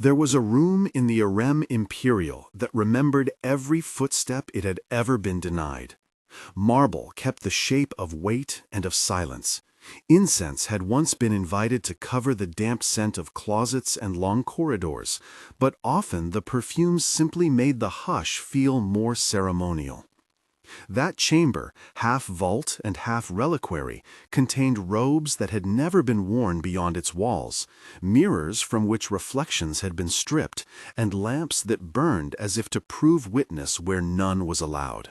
There was a room in the Harem Imperial that remembered every footstep it had ever been denied. Marble kept the shape of weight and of silence. Incense had once been invited to cover the damp scent of closets and long corridors, but often the perfumes simply made the hush feel more ceremonial. That chamber, half vault and half reliquary, contained robes that had never been worn beyond its walls, mirrors from which reflections had been stripped, and lamps that burned as if to prove witness where none was allowed.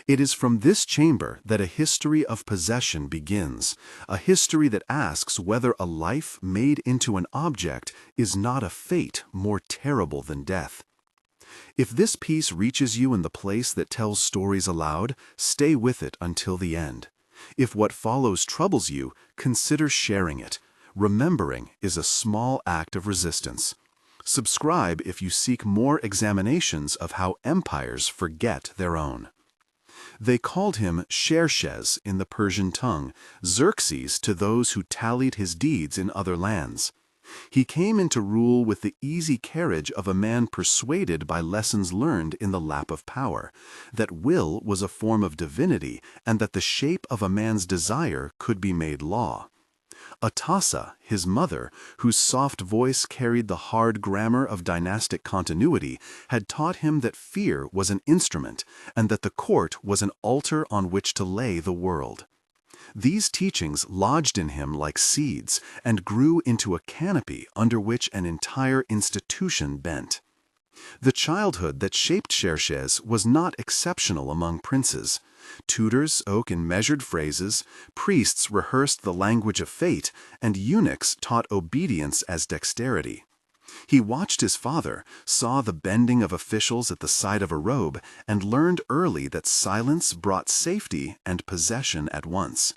It is from this chamber that a history of possession begins, a history that asks whether a life made into an object is not a fate more terrible than death. If this piece reaches you in the place that tells stories aloud, stay with it until the end. If what follows troubles you, consider sharing it. Remembering is a small act of resistance. Subscribe if you seek more examinations of how empires forget their own. They called him Xerxes in the Persian tongue, Xerxes to those who tallied his deeds in other lands. He came into rule with the easy carriage of a man persuaded by lessons learned in the lap of power, that will was a form of divinity and that the shape of a man's desire could be made law. Atassa, his mother, whose soft voice carried the hard grammar of dynastic continuity, had taught him that fear was an instrument and that the court was an altar on which to lay the world. These teachings lodged in him like seeds and grew into a canopy under which an entire institution bent. The childhood that shaped Xerxes was not exceptional among princes. Tutors spoke in measured phrases, priests rehearsed the language of fate, and eunuchs taught obedience as dexterity. He watched his father, saw the bending of officials at the sight of a robe, and learned early that silence brought safety and possession at once.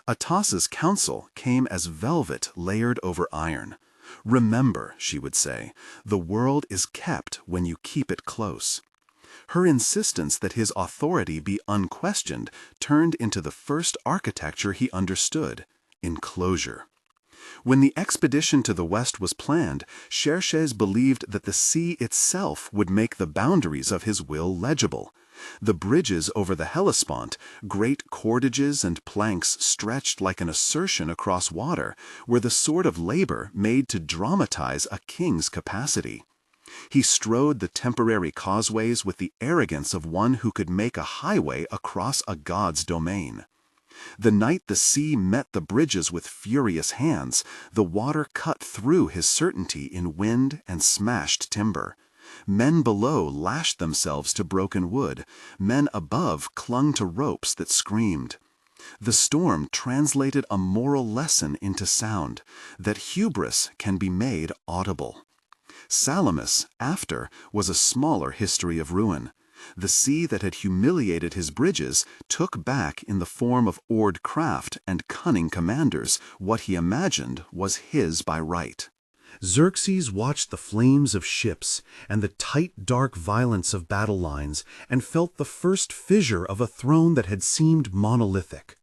Atassa's counsel came as velvet layered over iron. "Remember," she would say, "the world is kept when you keep it close." Her insistence that his authority be unquestioned turned into the first architecture he understood: enclosure. When the expedition to the west was planned, Xerxes believed that the sea itself would make the boundaries of his will legible. The bridges over the Hellespont, great cordages and planks stretched like an assertion across water, were the sort of labor made to dramatize a king's capacity. He strode the temporary causeways with the arrogance of one who could make a highway across a god's domain. The night the sea met the bridges with furious hands, the water cut through his certainty in wind and smashed timber. Men below lashed themselves to broken wood. Men above clung to ropes that screamed. The storm translated a moral lesson into sound, that hubris can be made audible. Salamis, after, was a smaller history of ruin. The sea that had humiliated his bridges took back in the form of oared craft and cunning commanders what he imagined was his by right. Xerxes watched the flames of ships and the tight, dark violence of battle lines and felt the first fissure of a throne that had seemed monolithic.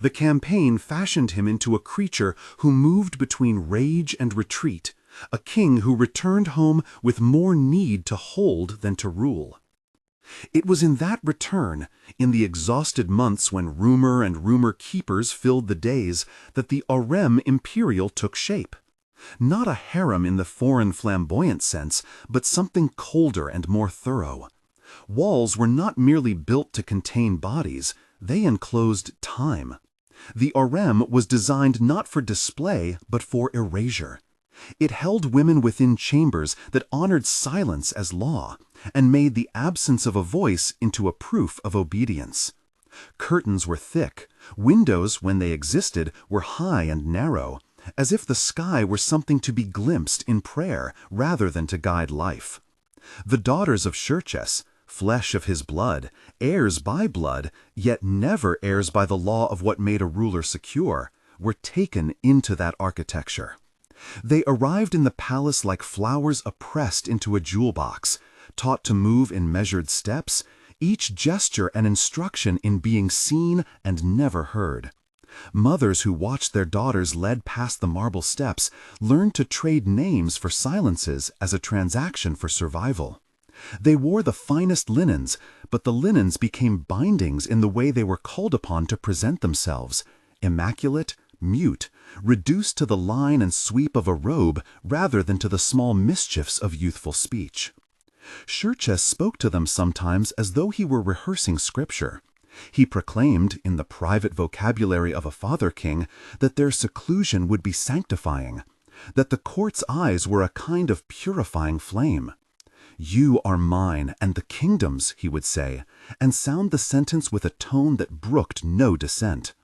The campaign fashioned him into a creature who moved between rage and retreat, a king who returned home with more need to hold than to rule. It was in that return, in the exhausted months when rumor and rumor keepers filled the days, that the Harem Imperial took shape. Not a harem in the foreign flamboyant sense, but something colder and more thorough. Walls were not merely built to contain bodies, they enclosed time. The harem was designed not for display, but for erasure. It held women within chambers that honored silence as law, and made the absence of a voice into a proof of obedience. Curtains were thick, windows, when they existed, were high and narrow, as if the sky were something to be glimpsed in prayer rather than to guide life. The daughters of Xerxes, flesh of his blood, heirs by blood, yet never heirs by the law of what made a ruler secure, were taken into that architecture. They arrived in the palace like flowers oppressed into a jewel box, taught to move in measured steps, each gesture an instruction in being seen and never heard. Mothers who watched their daughters led past the marble steps learned to trade names for silences as a transaction for survival. They wore the finest linens, but the linens became bindings in the way they were called upon to present themselves, immaculate, mute, reduced to the line and sweep of a robe rather than to the small mischiefs of youthful speech. Xerxes spoke to them sometimes as though he were rehearsing scripture. He proclaimed, in the private vocabulary of a father king, that their seclusion would be sanctifying, that the court's eyes were a kind of purifying flame. "You are mine, and the kingdoms," he would say, and sound the sentence with a tone that brooked no dissent.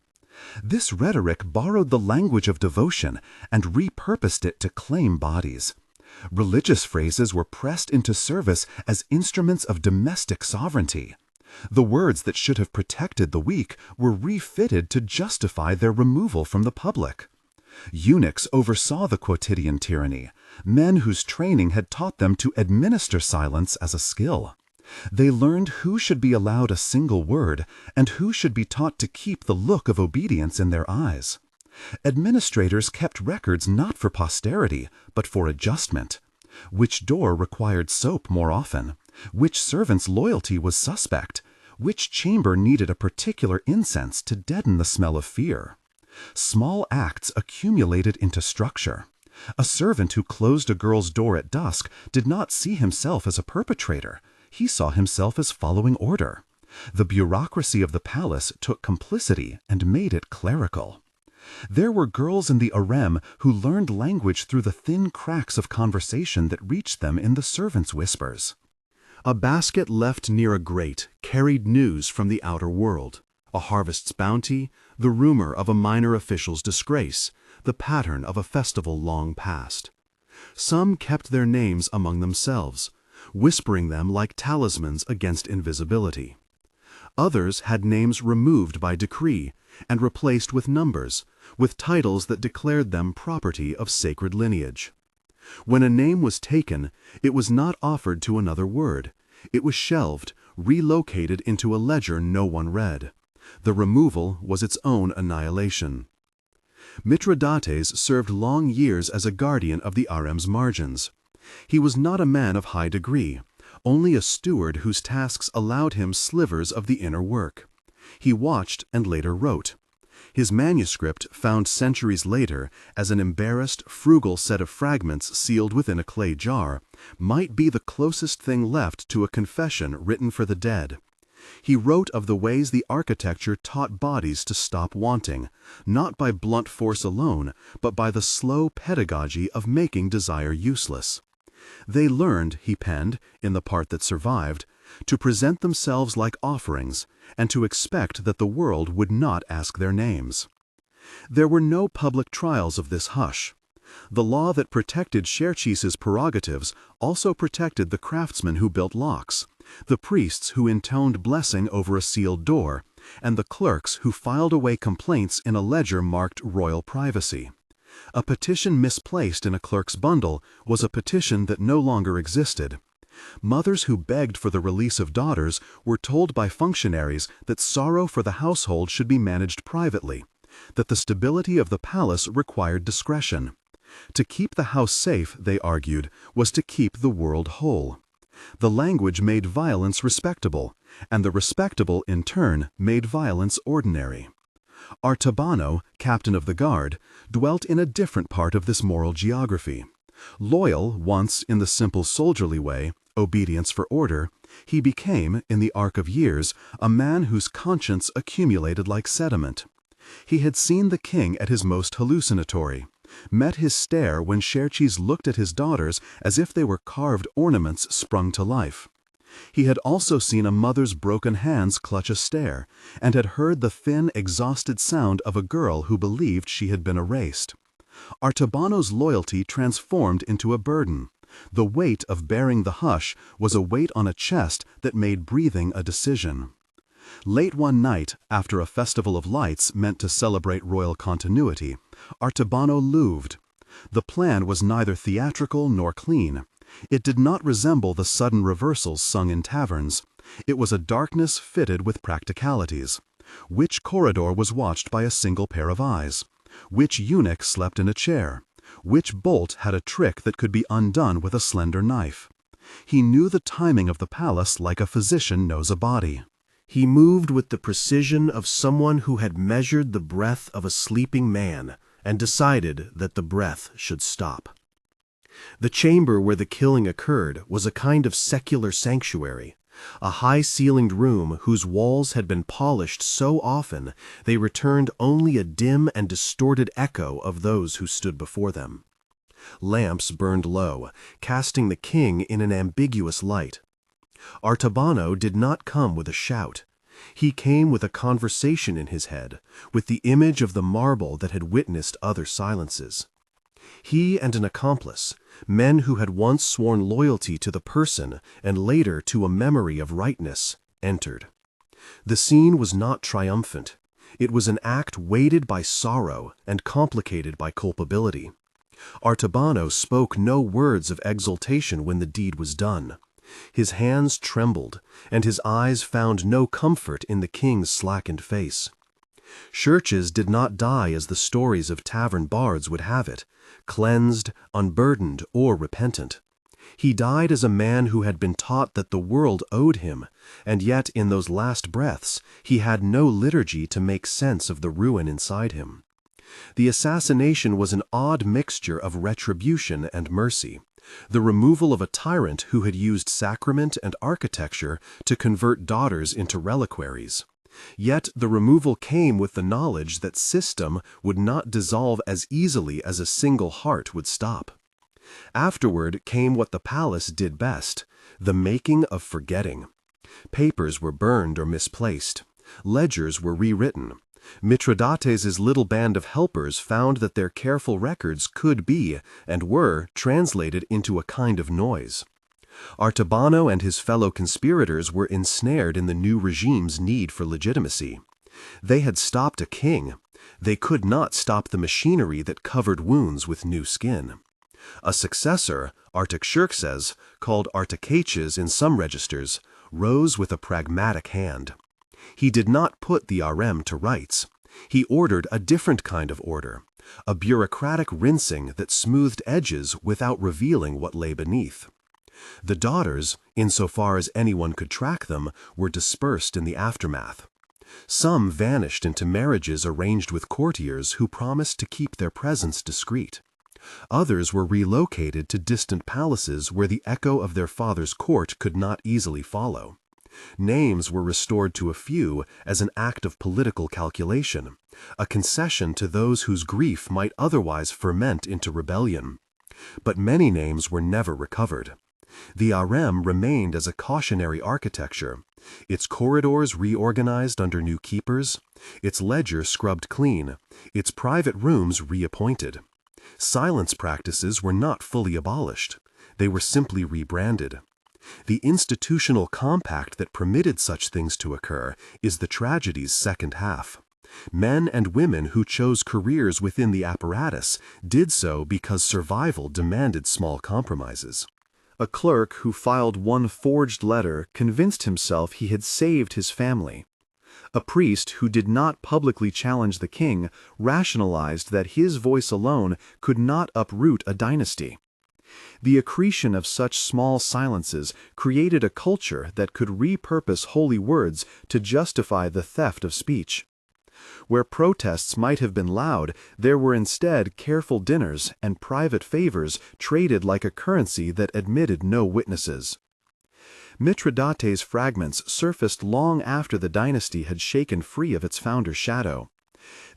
This rhetoric borrowed the language of devotion and repurposed it to claim bodies. Religious phrases were pressed into service as instruments of domestic sovereignty. The words that should have protected the weak were refitted to justify their removal from the public. Eunuchs oversaw the quotidian tyranny, men whose training had taught them to administer silence as a skill. They learned who should be allowed a single word and who should be taught to keep the look of obedience in their eyes. Administrators kept records not for posterity, but for adjustment. Which door required soap more often? Which servant's loyalty was suspect? Which chamber needed a particular incense to deaden the smell of fear? Small acts accumulated into structure. A servant who closed a girl's door at dusk did not see himself as a perpetrator. He saw himself as following order. The bureaucracy of the palace took complicity and made it clerical. There were girls in the harem who learned language through the thin cracks of conversation that reached them in the servants' whispers. A basket left near a grate carried news from the outer world, a harvest's bounty, the rumor of a minor official's disgrace, the pattern of a festival long past. Some kept their names among themselves, whispering them like talismans against invisibility. Others had names removed by decree and replaced with numbers, with titles that declared them property of sacred lineage. When a name was taken, it was not offered to another word. It was shelved, relocated into a ledger no one read. The removal was its own annihilation. Mithridates served long years as a guardian of the harem's margins. He was not a man of high degree, only a steward whose tasks allowed him slivers of the inner work. He watched and later wrote. His manuscript, found centuries later as an embarrassed, frugal set of fragments sealed within a clay jar, might be the closest thing left to a confession written for the dead. He wrote of the ways the architecture taught bodies to stop wanting, not by blunt force alone, but by the slow pedagogy of making desire useless. They learned, he penned, in the part that survived, to present themselves like offerings, and to expect that the world would not ask their names. There were no public trials of this hush. The law that protected Xerxes' prerogatives also protected the craftsmen who built locks, the priests who intoned blessing over a sealed door, and the clerks who filed away complaints in a ledger marked royal privacy. A petition misplaced in a clerk's bundle was a petition that no longer existed. Mothers who begged for the release of daughters were told by functionaries that sorrow for the household should be managed privately, that the stability of the palace required discretion. To keep the house safe, they argued, was to keep the world whole. The language made violence respectable, and the respectable, in turn, made violence ordinary. Artabano, captain of the guard, dwelt in a different part of this moral geography. Loyal once in the simple soldierly way, obedience for order, he became, in the arc of years, a man whose conscience accumulated like sediment. He had seen the king at his most hallucinatory, met his stare when Xerxes looked at his daughters as if they were carved ornaments sprung to life. He had also seen a mother's broken hands clutch a stare, and had heard the thin, exhausted sound of a girl who believed she had been erased. Artabano's loyalty transformed into a burden. The weight of bearing the hush was a weight on a chest that made breathing a decision. Late one night, after a festival of lights meant to celebrate royal continuity, Artabano louved. The plan was neither theatrical nor clean. It did not resemble the sudden reversals sung in taverns. It was a darkness fitted with practicalities. Which corridor was watched by a single pair of eyes? Which eunuch slept in a chair? Which bolt had a trick that could be undone with a slender knife? He knew the timing of the palace like a physician knows a body. He moved with the precision of someone who had measured the breath of a sleeping man and decided that the breath should stop. The chamber where the killing occurred was a kind of secular sanctuary, a high-ceilinged room whose walls had been polished so often they returned only a dim and distorted echo of those who stood before them. Lamps burned low, casting the king in an ambiguous light. Artabano did not come with a shout. He came with a conversation in his head, with the image of the marble that had witnessed other silences. He and an accomplice, men who had once sworn loyalty to the person and later to a memory of rightness, entered. The scene was not triumphant. It was an act weighted by sorrow and complicated by culpability. Artabano spoke no words of exultation when the deed was done. His hands trembled, and his eyes found no comfort in the king's slackened face. Xerxes did not die as the stories of tavern bards would have it, cleansed, unburdened, or repentant. He died as a man who had been taught that the world owed him, and yet in those last breaths he had no liturgy to make sense of the ruin inside him. The assassination was an odd mixture of retribution and mercy, the removal of a tyrant who had used sacrament and architecture to convert daughters into reliquaries. Yet the removal came with the knowledge that system would not dissolve as easily as a single heart would stop. Afterward came what the palace did best, the making of forgetting. Papers were burned or misplaced. Ledgers were rewritten. Mithridates' little band of helpers found that their careful records could be, and were, translated into a kind of noise. Artabano and his fellow conspirators were ensnared in the new regime's need for legitimacy. They had stopped a king. They could not stop the machinery that covered wounds with new skin. A successor, Artaxerxes, called Artaxerxes in some registers, rose with a pragmatic hand. He did not put the Harem to rights. He ordered a different kind of order, a bureaucratic rinsing that smoothed edges without revealing what lay beneath. The daughters, insofar as anyone could track them, were dispersed in the aftermath. Some vanished into marriages arranged with courtiers who promised to keep their presence discreet. Others were relocated to distant palaces where the echo of their father's court could not easily follow. Names were restored to a few as an act of political calculation, a concession to those whose grief might otherwise ferment into rebellion. But many names were never recovered. The Harem remained as a cautionary architecture, its corridors reorganized under new keepers, its ledger scrubbed clean, its private rooms reappointed. Silence practices were not fully abolished. They were simply rebranded. The institutional compact that permitted such things to occur is the tragedy's second half. Men and women who chose careers within the apparatus did so because survival demanded small compromises. A clerk who filed one forged letter convinced himself he had saved his family. A priest who did not publicly challenge the king rationalized that his voice alone could not uproot a dynasty. The accretion of such small silences created a culture that could repurpose holy words to justify the theft of speech. Where protests might have been loud, there were instead careful dinners and private favors traded like a currency that admitted no witnesses. Mithridates' fragments surfaced long after the dynasty had shaken free of its founder's shadow.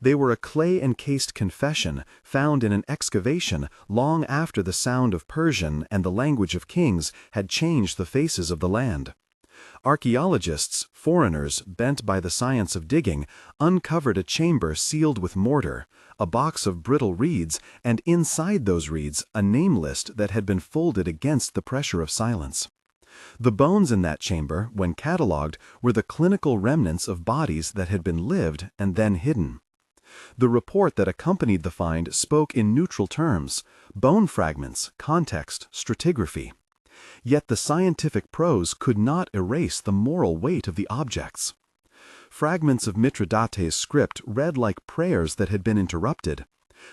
They were a clay-encased confession found in an excavation long after the sound of Persian and the language of kings had changed the faces of the land. Archaeologists, foreigners bent by the science of digging, uncovered a chamber sealed with mortar, a box of brittle reeds, and inside those reeds a name list that had been folded against the pressure of silence. The bones in that chamber, when catalogued, were the clinical remnants of bodies that had been lived and then hidden. The report that accompanied the find spoke in neutral terms: bone fragments, context, stratigraphy. Yet the scientific prose could not erase the moral weight of the objects. Fragments of Mithridates' script read like prayers that had been interrupted.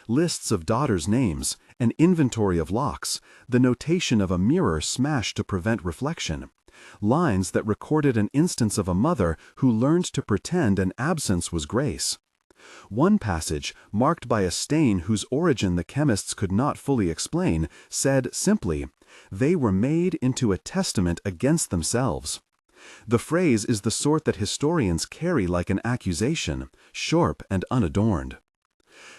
Lists of daughters' names, an inventory of locks, the notation of a mirror smashed to prevent reflection. Lines that recorded an instance of a mother who learned to pretend an absence was grace. One passage, marked by a stain whose origin the chemists could not fully explain, said simply, "They were made into a testament against themselves." The phrase is the sort that historians carry like an accusation, sharp and unadorned.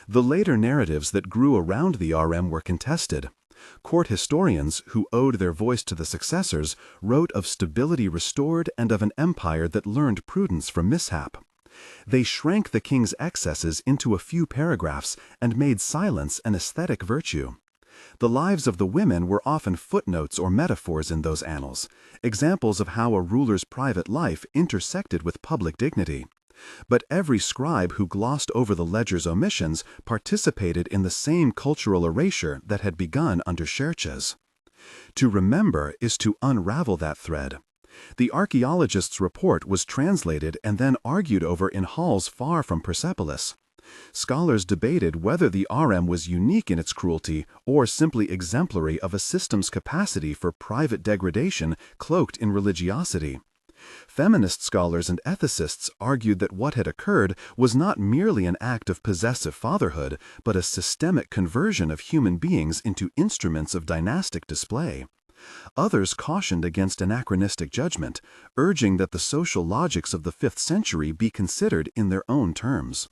The later narratives that grew around the Harem were contested. Court historians, who owed their voice to the successors, wrote of stability restored and of an empire that learned prudence from mishap. They shrank the king's excesses into a few paragraphs and made silence an aesthetic virtue. The lives of the women were often footnotes or metaphors in those annals, examples of how a ruler's private life intersected with public dignity. But every scribe who glossed over the ledger's omissions participated in the same cultural erasure that had begun under Xerxes. To remember is to unravel that thread. The archaeologist's report was translated and then argued over in halls far from Persepolis. Scholars debated whether the Harem was unique in its cruelty or simply exemplary of a system's capacity for private degradation cloaked in religiosity. Feminist scholars and ethicists argued that what had occurred was not merely an act of possessive fatherhood, but a systemic conversion of human beings into instruments of dynastic display. Others cautioned against anachronistic judgment, urging that the social logics of the 5th century be considered in their own terms.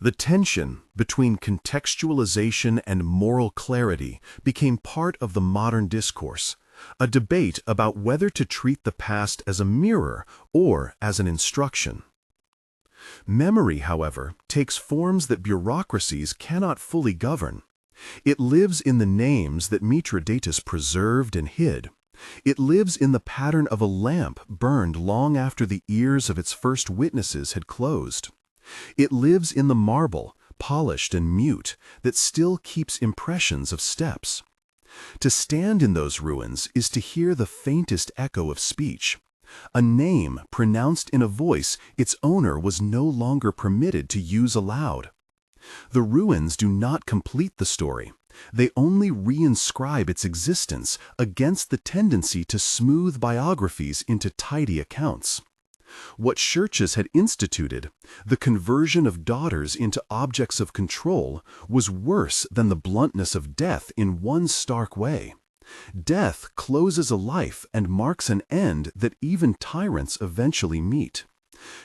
The tension between contextualization and moral clarity became part of the modern discourse, a debate about whether to treat the past as a mirror or as an instruction. Memory, however, takes forms that bureaucracies cannot fully govern. It lives in the names that Mithridates preserved and hid. It lives in the pattern of a lamp burned long after the ears of its first witnesses had closed. It lives in the marble, polished and mute, that still keeps impressions of steps. To stand in those ruins is to hear the faintest echo of speech. A name pronounced in a voice its owner was no longer permitted to use aloud. The ruins do not complete the story. They only reinscribe its existence against the tendency to smooth biographies into tidy accounts. What Xerxes had instituted, the conversion of daughters into objects of control, was worse than the bluntness of death in one stark way. Death closes a life and marks an end that even tyrants eventually meet.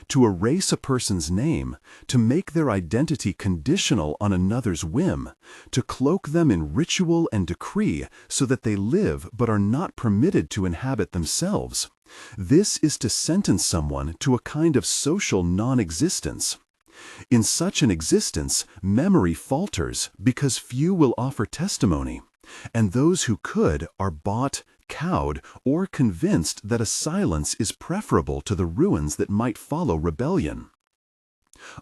To erase a person's name, to make their identity conditional on another's whim, to cloak them in ritual and decree so that they live but are not permitted to inhabit themselves, this is to sentence someone to a kind of social non-existence. In such an existence, memory falters because few will offer testimony, and those who could are bought, cowed, or convinced that a silence is preferable to the ruins that might follow rebellion.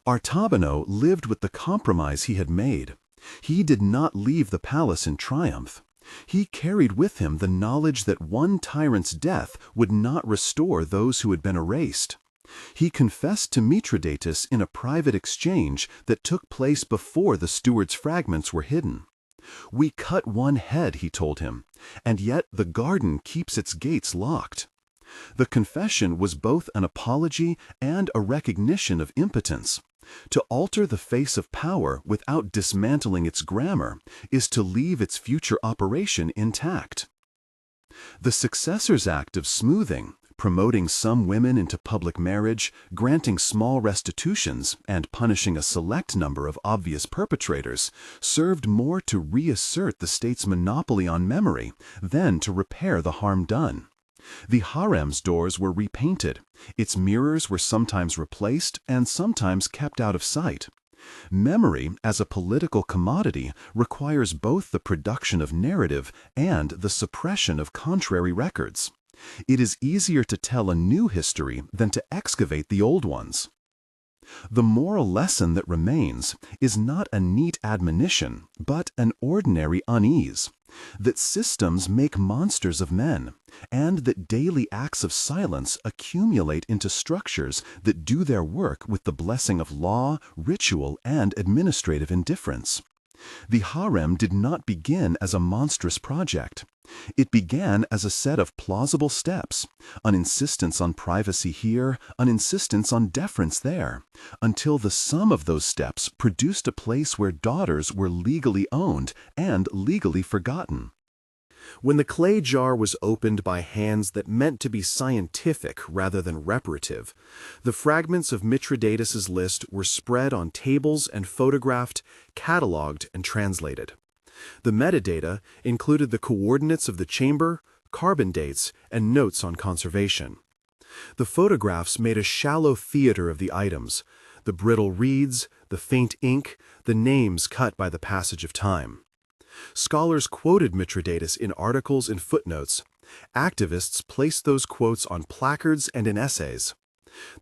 Artabano lived with the compromise he had made. He did not leave the palace in triumph. He carried with him the knowledge that one tyrant's death would not restore those who had been erased. He confessed to Mithridates in a private exchange that took place before the steward's fragments were hidden. "We cut one head," he told him, "and yet the garden keeps its gates locked." The confession was both an apology and a recognition of impotence. To alter the face of power without dismantling its grammar is to leave its future operation intact. The successor's act of smoothing, promoting some women into public marriage, granting small restitutions, and punishing a select number of obvious perpetrators, served more to reassert the state's monopoly on memory than to repair the harm done. The harem's doors were repainted, its mirrors were sometimes replaced and sometimes kept out of sight. Memory, as a political commodity, requires both the production of narrative and the suppression of contrary records. It is easier to tell a new history than to excavate the old ones. The moral lesson that remains is not a neat admonition, but an ordinary unease, that systems make monsters of men, and that daily acts of silence accumulate into structures that do their work with the blessing of law, ritual, and administrative indifference. The harem did not begin as a monstrous project. It began as a set of plausible steps, an insistence on privacy here, an insistence on deference there, until the sum of those steps produced a place where daughters were legally owned and legally forgotten. When the clay jar was opened by hands that meant to be scientific rather than reparative, the fragments of Mithridates' list were spread on tables and photographed, cataloged, and translated. The metadata included the coordinates of the chamber, carbon dates, and notes on conservation. The photographs made a shallow theater of the items, the brittle reeds, the faint ink, the names cut by the passage of time. Scholars quoted Mithridates in articles and footnotes. Activists placed those quotes on placards and in essays.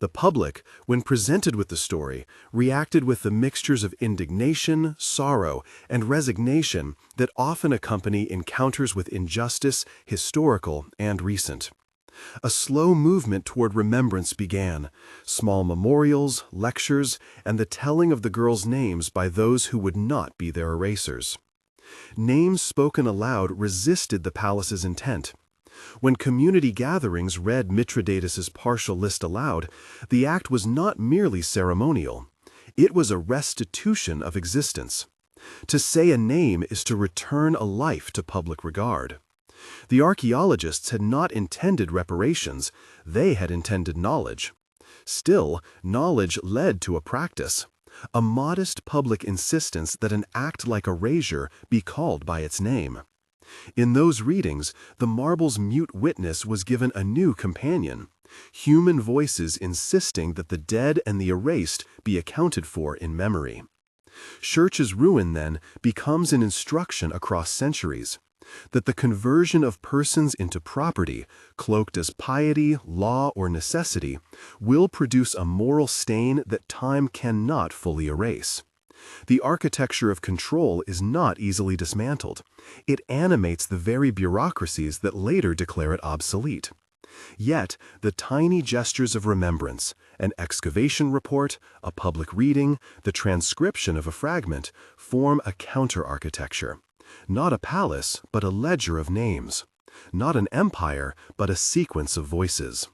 The public, when presented with the story, reacted with the mixtures of indignation, sorrow, and resignation that often accompany encounters with injustice, historical and recent. A slow movement toward remembrance began, small memorials, lectures, and the telling of the girls' names by those who would not be their erasers. Names spoken aloud resisted the palace's intent. When community gatherings read Mithridates' partial list aloud, the act was not merely ceremonial. It was a restitution of existence. To say a name is to return a life to public regard. The archaeologists had not intended reparations, they had intended knowledge. Still, knowledge led to a practice. A modest public insistence that an act like erasure be called by its name. In those readings, the marble's mute witness was given a new companion, human voices insisting that the dead and the erased be accounted for in memory. Xerxes' ruin, then, becomes an instruction across centuries, that the conversion of persons into property, cloaked as piety, law, or necessity, will produce a moral stain that time cannot fully erase. The architecture of control is not easily dismantled. It animates the very bureaucracies that later declare it obsolete. Yet, the tiny gestures of remembrance, an excavation report, a public reading, the transcription of a fragment, form a counter-architecture. Not a palace, but a ledger of names. Not an empire, but a sequence of voices.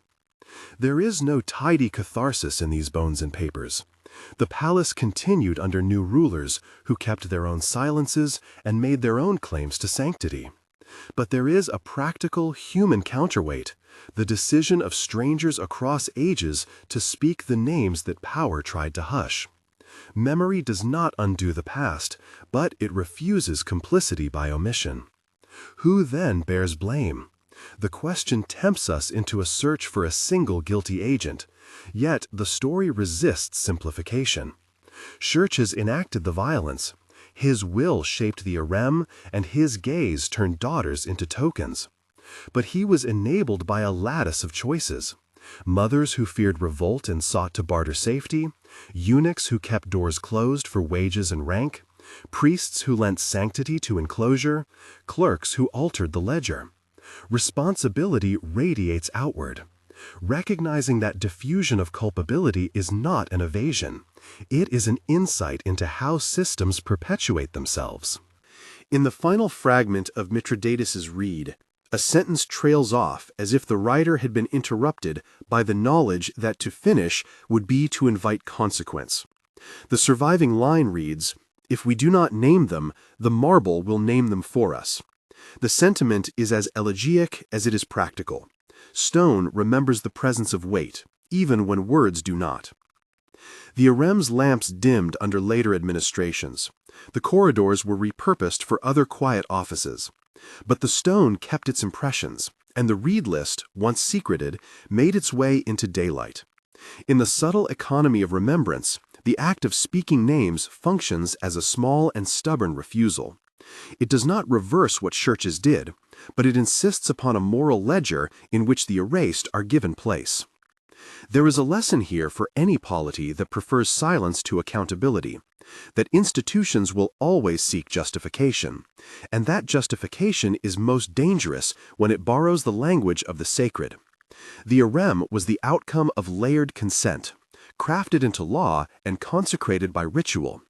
There is no tidy catharsis in these bones and papers. The palace continued under new rulers who kept their own silences and made their own claims to sanctity. But there is a practical, human counterweight, the decision of strangers across ages to speak the names that power tried to hush. Memory does not undo the past, but it refuses complicity by omission. Who then bears blame? The question tempts us into a search for a single guilty agent, yet the story resists simplification. Xerxes enacted the violence. His will shaped the harem, and his gaze turned daughters into tokens. But he was enabled by a lattice of choices. Mothers who feared revolt and sought to barter safety, eunuchs who kept doors closed for wages and rank, priests who lent sanctity to enclosure, clerks who altered the ledger. Responsibility radiates outward. Recognizing that diffusion of culpability is not an evasion. It is an insight into how systems perpetuate themselves. In the final fragment of Mithridates' reed, a sentence trails off as if the writer had been interrupted by the knowledge that to finish would be to invite consequence. The surviving line reads, "If we do not name them, the marble will name them for us." The sentiment is as elegiac as it is practical. Stone remembers the presence of weight, even when words do not. The harem's lamps dimmed under later administrations. The corridors were repurposed for other quiet offices. But the stone kept its impressions, and the reed list, once secreted, made its way into daylight. In the subtle economy of remembrance, the act of speaking names functions as a small and stubborn refusal. It does not reverse what Xerxes did, but it insists upon a moral ledger in which the erased are given place. There is a lesson here for any polity that prefers silence to accountability, that institutions will always seek justification, and that justification is most dangerous when it borrows the language of the sacred. The Harem was the outcome of layered consent, crafted into law and consecrated by ritual.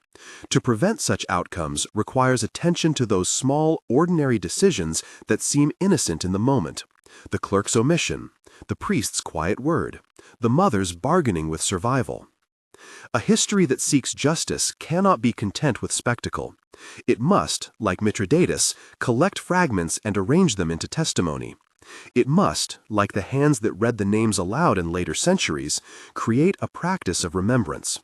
To prevent such outcomes requires attention to those small, ordinary decisions that seem innocent in the moment: the clerk's omission, the priest's quiet word, the mother's bargaining with survival. A history that seeks justice cannot be content with spectacle. It must, like Mithridates, collect fragments and arrange them into testimony. It must, like the hands that read the names aloud in later centuries, create a practice of remembrance.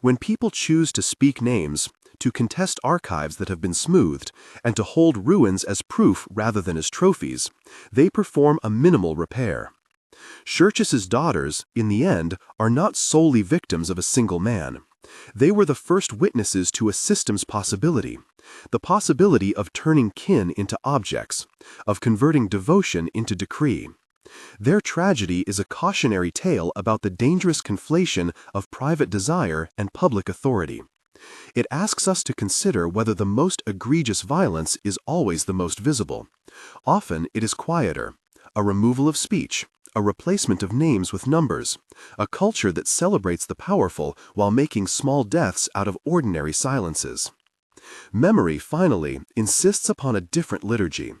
When people choose to speak names, to contest archives that have been smoothed, and to hold ruins as proof rather than as trophies, they perform a minimal repair. Xerxes' daughters, in the end, are not solely victims of a single man. They were the first witnesses to a system's possibility, the possibility of turning kin into objects, of converting devotion into decree. Their tragedy is a cautionary tale about the dangerous conflation of private desire and public authority. It asks us to consider whether the most egregious violence is always the most visible. Often it is quieter: a removal of speech, a replacement of names with numbers, a culture that celebrates the powerful while making small deaths out of ordinary silences. Memory, finally, insists upon a different liturgy.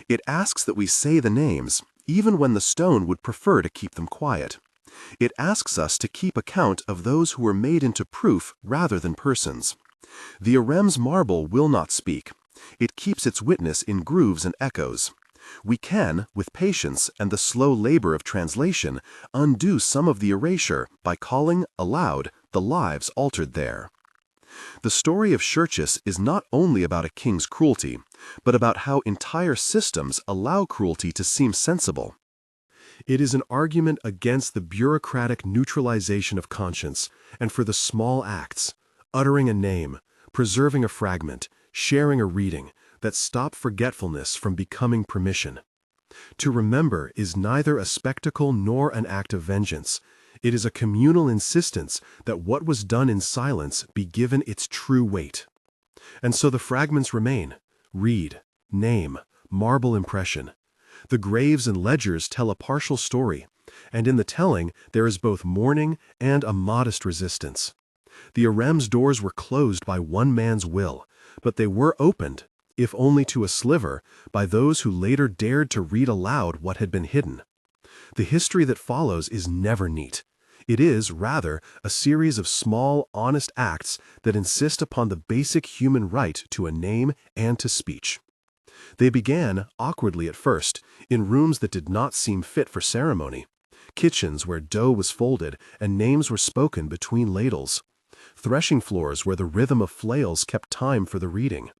It asks that we say the names, even when the stone would prefer to keep them quiet. It asks us to keep account of those who were made into proof rather than persons. The Harem's marble will not speak. It keeps its witness in grooves and echoes. We can, with patience and the slow labor of translation, undo some of the erasure by calling aloud the lives altered there. The story of Xerxes is not only about a king's cruelty, but about how entire systems allow cruelty to seem sensible. It is an argument against the bureaucratic neutralization of conscience and for the small acts, uttering a name, preserving a fragment, sharing a reading, that stop forgetfulness from becoming permission. To remember is neither a spectacle nor an act of vengeance. It is a communal insistence that what was done in silence be given its true weight. And so the fragments remain: reed, name, marble impression. The graves and ledgers tell a partial story, and in the telling there is both mourning and a modest resistance. The Harem's doors were closed by one man's will, but they were opened, if only to a sliver, by those who later dared to read aloud what had been hidden. The history that follows is never neat. It is, rather, a series of small, honest acts that insist upon the basic human right to a name and to speech. They began, awkwardly at first, in rooms that did not seem fit for ceremony, kitchens where dough was folded and names were spoken between ladles, threshing floors where the rhythm of flails kept time for the reading,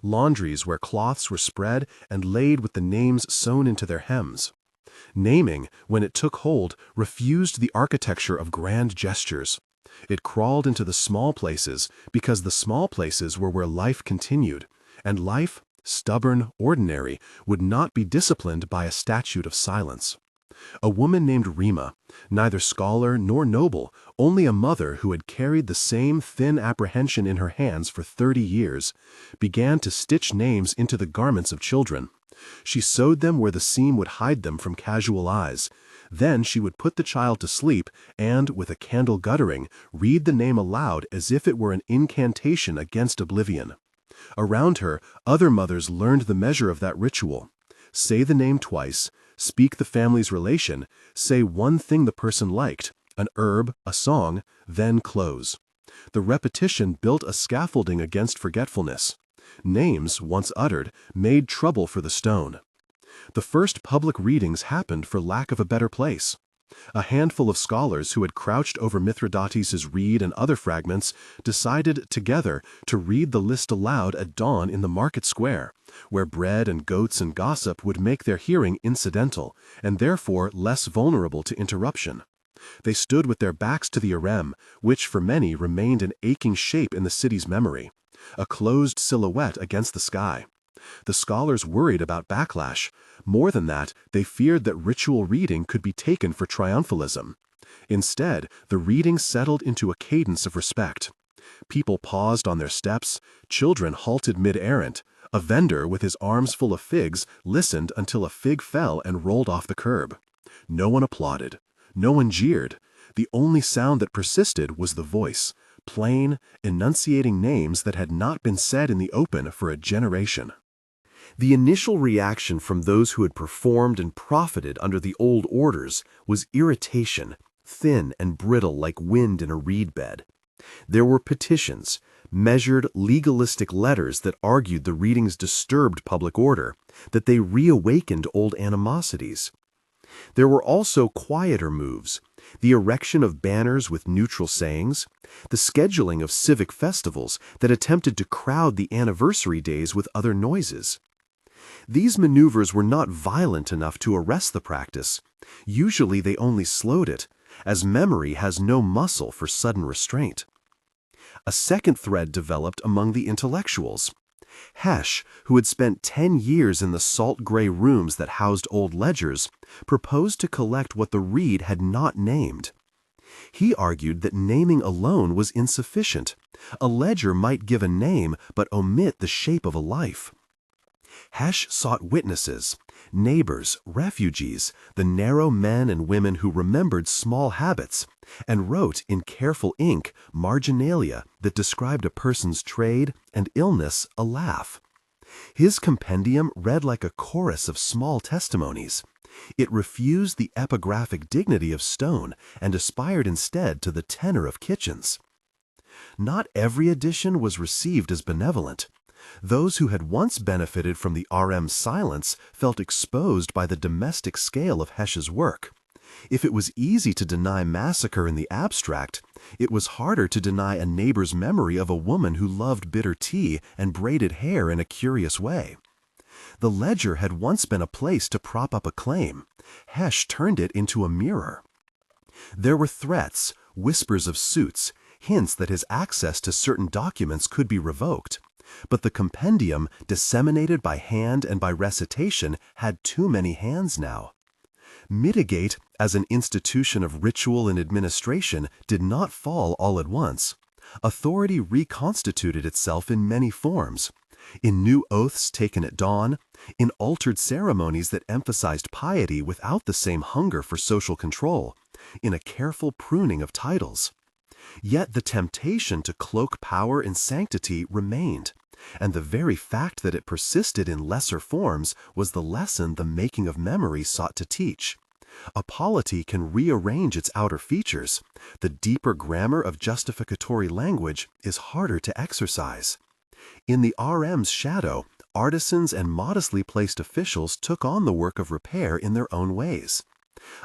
laundries where cloths were spread and laid with the names sewn into their hems. Naming, when it took hold, refused the architecture of grand gestures. It crawled into the small places because the small places were where life continued, and life, stubborn, ordinary, would not be disciplined by a statute of silence. A woman named Rima, neither scholar nor noble, only a mother who had carried the same thin apprehension in her hands for 30 years, began to stitch names into the garments of children. She sewed them where the seam would hide them from casual eyes. Then she would put the child to sleep and, with a candle guttering, read the name aloud as if it were an incantation against oblivion. Around her, other mothers learned the measure of that ritual. Say the name twice, speak the family's relation, say one thing the person liked, an herb, a song, then close. The repetition built a scaffolding against forgetfulness. Names, once uttered, made trouble for the stone. The first public readings happened for lack of a better place. A handful of scholars who had crouched over Mithridates' reed and other fragments decided together to read the list aloud at dawn in the market square, where bread and goats and gossip would make their hearing incidental, and therefore less vulnerable to interruption. They stood with their backs to the Harem, which for many remained an aching shape in the city's memory, a closed silhouette against the sky. The scholars worried about backlash. More than that, they feared that ritual reading could be taken for triumphalism. Instead, the reading settled into a cadence of respect. People paused on their steps, children halted mid-errand, a vendor with his arms full of figs listened until a fig fell and rolled off the curb. No one applauded. No one jeered. The only sound that persisted was the voice, plain, enunciating names that had not been said in the open for a generation. The initial reaction from those who had performed and profited under the old orders was irritation, thin and brittle like wind in a reed bed. There were petitions, measured, legalistic letters that argued the readings disturbed public order, that they reawakened old animosities. There were also quieter moves, the erection of banners with neutral sayings, the scheduling of civic festivals that attempted to crowd the anniversary days with other noises. These maneuvers were not violent enough to arrest the practice. Usually they only slowed it, as memory has no muscle for sudden restraint. A second thread developed among the intellectuals. Hesh, who had spent 10 years in the salt-gray rooms that housed old ledgers, proposed to collect what the reed had not named. He argued that naming alone was insufficient. A ledger might give a name but omit the shape of a life. Hesh sought witnesses, neighbors, refugees, the narrow men and women who remembered small habits, and wrote in careful ink marginalia that described a person's trade and illness a laugh. His compendium read like a chorus of small testimonies. It refused the epigraphic dignity of stone and aspired instead to the tenor of kitchens. Not every edition was received as benevolent. Those who had once benefited from the Harem's silence felt exposed by the domestic scale of Hesh's work. If it was easy to deny massacre in the abstract, it was harder to deny a neighbor's memory of a woman who loved bitter tea and braided hair in a curious way. The ledger had once been a place to prop up a claim. Hesh turned it into a mirror. There were threats, whispers of suits, hints that his access to certain documents could be revoked. But the compendium, disseminated by hand and by recitation, had too many hands now. Mitigate, as an institution of ritual and administration, did not fall all at once. Authority reconstituted itself in many forms. In new oaths taken at dawn, in altered ceremonies that emphasized piety without the same hunger for social control, in a careful pruning of titles. Yet the temptation to cloak power in sanctity remained, and the very fact that it persisted in lesser forms was the lesson the making of memory sought to teach. A polity can rearrange its outer features. The deeper grammar of justificatory language is harder to exercise. In the Harem's shadow, artisans and modestly placed officials took on the work of repair in their own ways.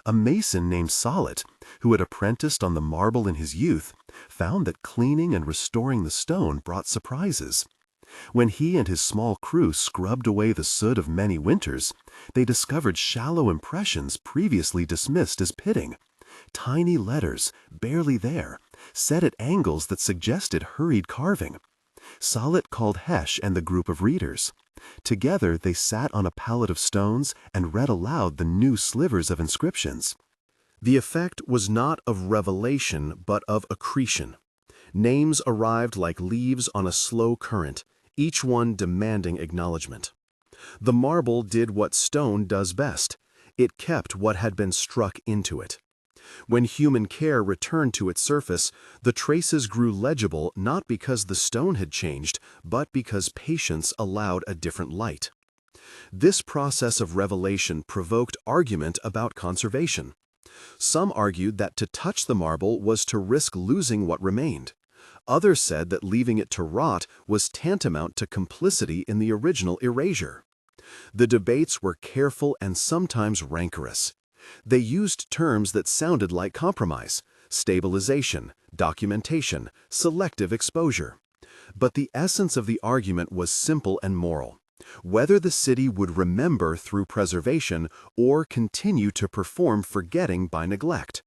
A mason named Salat, who had apprenticed on the marble in his youth, found that cleaning and restoring the stone brought surprises. When he and his small crew scrubbed away the soot of many winters, they discovered shallow impressions previously dismissed as pitting. Tiny letters, barely there, set at angles that suggested hurried carving. Salat called Hesh and the group of readers. Together they sat on a pallet of stones and read aloud the new slivers of inscriptions. The effect was not of revelation but of accretion. Names arrived like leaves on a slow current, each one demanding acknowledgement. The marble did what stone does best. It kept what had been struck into it. When human care returned to its surface, the traces grew legible not because the stone had changed, but because patience allowed a different light. This process of revelation provoked argument about conservation. Some argued that to touch the marble was to risk losing what remained. Others said that leaving it to rot was tantamount to complicity in the original erasure. The debates were careful and sometimes rancorous. They used terms that sounded like compromise: stabilization, documentation, selective exposure. But the essence of the argument was simple and moral: whether the city would remember through preservation or continue to perform forgetting by neglect.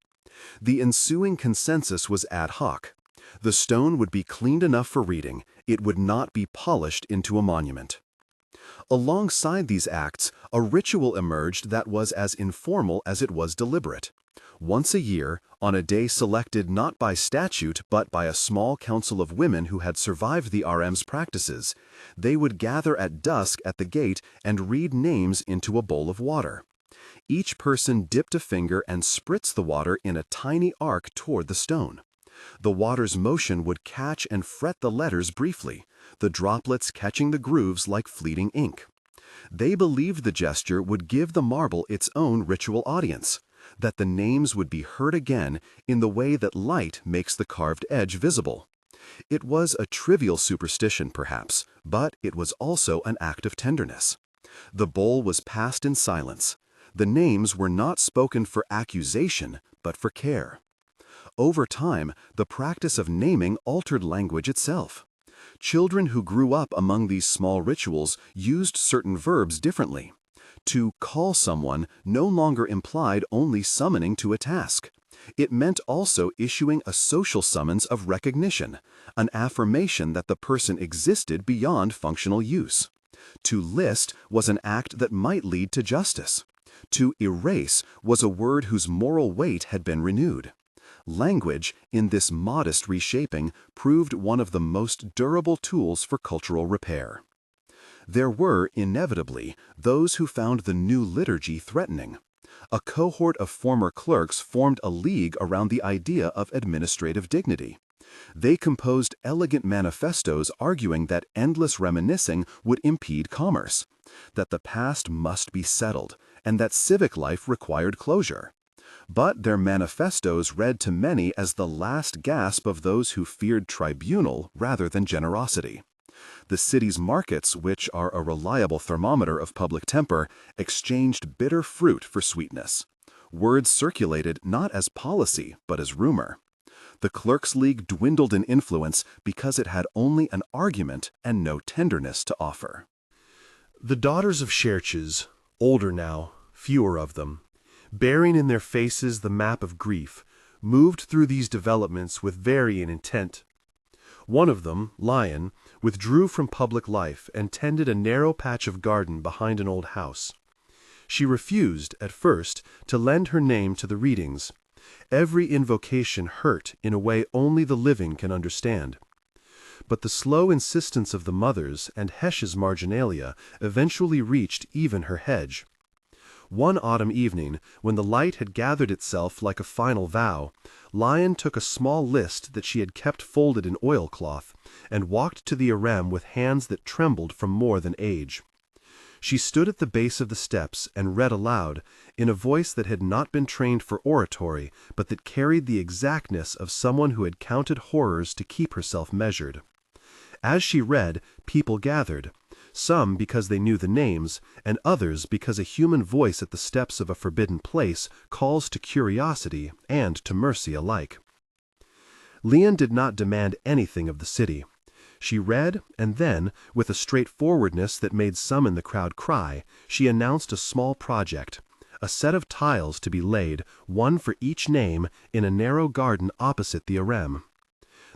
The ensuing consensus was ad hoc. The stone would be cleaned enough for reading. It would not be polished into a monument. Alongside these acts, a ritual emerged that was as informal as it was deliberate. Once a year, on a day selected not by statute but by a small council of women who had survived the Harem's practices, they would gather at dusk at the gate and read names into a bowl of water. Each person dipped a finger and spritzed the water in a tiny arc toward the stone. The water's motion would catch and fret the letters briefly, the droplets catching the grooves like fleeting ink. They believed the gesture would give the marble its own ritual audience, that the names would be heard again in the way that light makes the carved edge visible. It was a trivial superstition, perhaps, but it was also an act of tenderness. The bowl was passed in silence. The names were not spoken for accusation, but for care. Over time, the practice of naming altered language itself. Children who grew up among these small rituals used certain verbs differently. To call someone no longer implied only summoning to a task. It meant also issuing a social summons of recognition, an affirmation that the person existed beyond functional use. To list was an act that might lead to justice. To erase was a word whose moral weight had been renewed. Language, in this modest reshaping, proved one of the most durable tools for cultural repair. There were, inevitably, those who found the new liturgy threatening. A cohort of former clerks formed a league around the idea of administrative dignity. They composed elegant manifestos arguing that endless reminiscing would impede commerce, that the past must be settled, and that civic life required closure. But their manifestos read to many as the last gasp of those who feared tribunal rather than generosity. The city's markets, which are a reliable thermometer of public temper, exchanged bitter fruit for sweetness. Words circulated not as policy, but as rumor. The Clerks' League dwindled in influence because it had only an argument and no tenderness to offer. The daughters of Xerxes, older now, fewer of them, bearing in their faces the map of grief, moved through these developments with varying intent. One of them, Lion, withdrew from public life and tended a narrow patch of garden behind an old house. She refused, at first, to lend her name to the readings. Every invocation hurt in a way only the living can understand. But the slow insistence of the mothers and Hesh's marginalia eventually reached even her hedge. One autumn evening, when the light had gathered itself like a final vow, Lion took a small list that she had kept folded in oilcloth and walked to the Harem with hands that trembled from more than age. She stood at the base of the steps and read aloud, in a voice that had not been trained for oratory, but that carried the exactness of someone who had counted horrors to keep herself measured. As she read, people gathered, some because they knew the names, and others because a human voice at the steps of a forbidden place calls to curiosity and to mercy alike. Leon did not demand anything of the city. She read, and then, with a straightforwardness that made some in the crowd cry, she announced a small project, a set of tiles to be laid, one for each name, in a narrow garden opposite the Harem.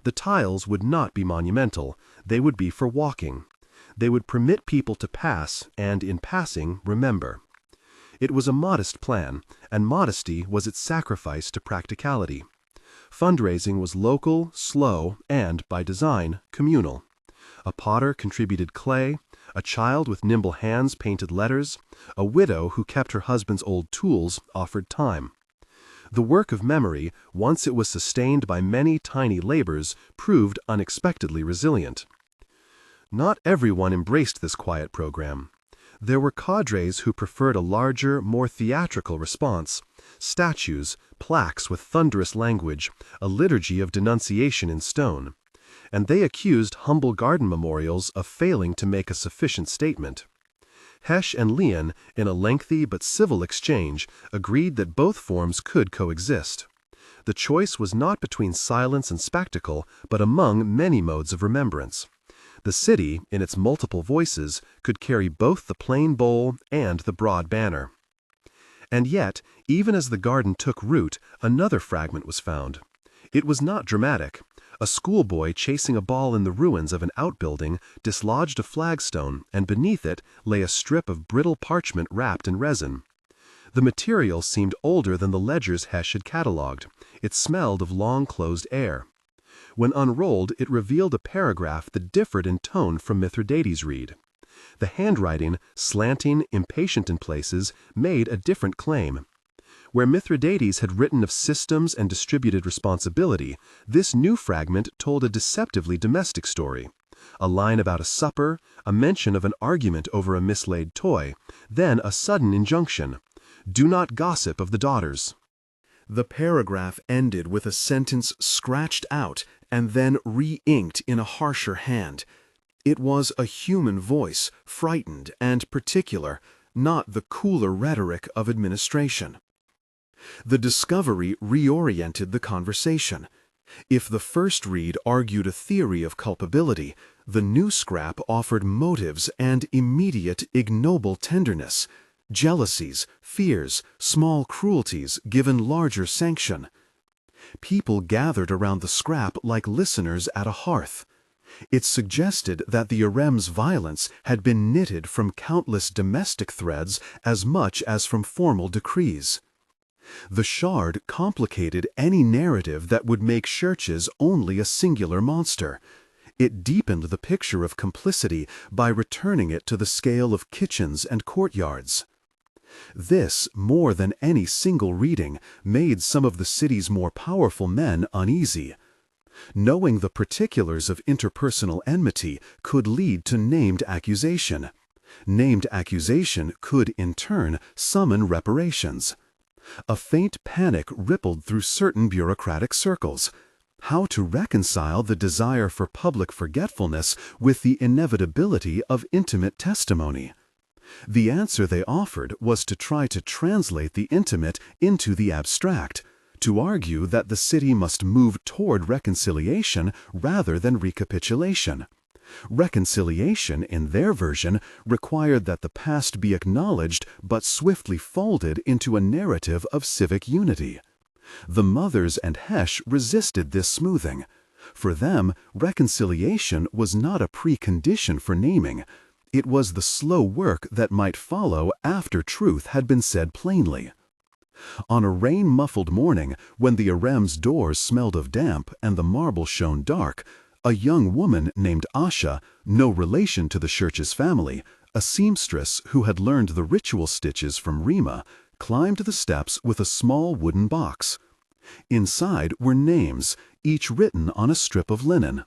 The tiles would not be monumental, they would be for walking. They would permit people to pass, and in passing, remember. It was a modest plan, and modesty was its sacrifice to practicality. Fundraising was local, slow, and, by design, communal. A potter contributed clay, a child with nimble hands painted letters, a widow who kept her husband's old tools offered time. The work of memory, once it was sustained by many tiny labors, proved unexpectedly resilient. Not everyone embraced this quiet program. There were cadres who preferred a larger, more theatrical response, statues, plaques with thunderous language, a liturgy of denunciation in stone. And they accused humble garden memorials of failing to make a sufficient statement. Hesh and Leon, in a lengthy but civil exchange, agreed that both forms could coexist. The choice was not between silence and spectacle, but among many modes of remembrance. The city, in its multiple voices, could carry both the plain bowl and the broad banner. And yet, even as the garden took root, another fragment was found. It was not dramatic. A schoolboy chasing a ball in the ruins of an outbuilding dislodged a flagstone, and beneath it lay a strip of brittle parchment wrapped in resin. The material seemed older than the ledgers Hesh had catalogued. It smelled of long-closed air. When unrolled, it revealed a paragraph that differed in tone from Mithridates' read. The handwriting, slanting, impatient in places, made a different claim. Where Mithridates had written of systems and distributed responsibility, this new fragment told a deceptively domestic story. A line about a supper, a mention of an argument over a mislaid toy, then a sudden injunction: "Do not gossip of the daughters." The paragraph ended with a sentence scratched out and then re-inked in a harsher hand. It was a human voice, frightened and particular, not the cooler rhetoric of administration. The discovery reoriented the conversation. If the first read argued a theory of culpability, the new scrap offered motives and immediate ignoble tenderness, jealousies, fears, small cruelties given larger sanction. People gathered around the scrap like listeners at a hearth. It suggested that the Harem's violence had been knitted from countless domestic threads as much as from formal decrees. The shard complicated any narrative that would make Xerxes only a singular monster. It deepened the picture of complicity by returning it to the scale of kitchens and courtyards. This, more than any single reading, made some of the city's more powerful men uneasy. Knowing the particulars of interpersonal enmity could lead to named accusation. Named accusation could, in turn, summon reparations. A faint panic rippled through certain bureaucratic circles. How to reconcile the desire for public forgetfulness with the inevitability of intimate testimony? The answer they offered was to try to translate the intimate into the abstract, to argue that the city must move toward reconciliation rather than recapitulation. Reconciliation, in their version, required that the past be acknowledged but swiftly folded into a narrative of civic unity. The mothers and Hesh resisted this smoothing. For them, reconciliation was not a precondition for naming. It was the slow work that might follow after truth had been said plainly. On a rain-muffled morning, when the Harem's doors smelled of damp and the marble shone dark, a young woman named Asha, no relation to the Xerxes family, a seamstress who had learned the ritual stitches from Rima, climbed the steps with a small wooden box. Inside were names, each written on a strip of linen.